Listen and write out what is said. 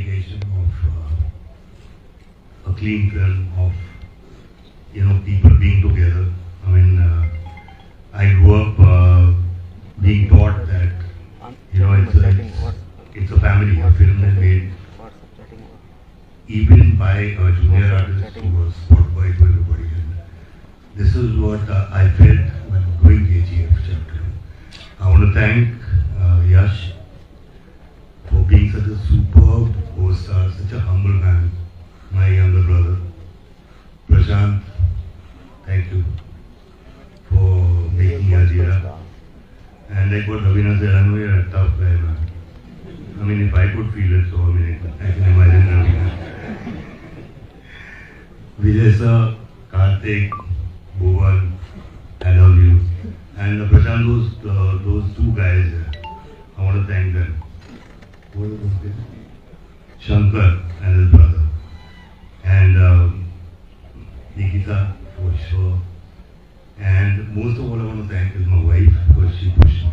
dedication of a clean film of people being together. I mean, I grew up being taught that it's a family. A film is made even by a junior artist who was spot boy to everybody. And this is what I felt when doing KGF chapter. I want to thank Yash for being such a superb co-star, such a humble man, my younger brother. Prashant, thank you for making Ajira. And like what Raveen said, I know you're a tough guy, man. I mean, if I could feel it, so I mean, I can imagine Raveen. Vijay sir, Karthik, Bhuvan, I love you. And Prashant, those two guys, I want to thank them. What is his name? Shankar and his brother. And Nikita, for sure. And most of all I want to thank is my wife, because she pushed me.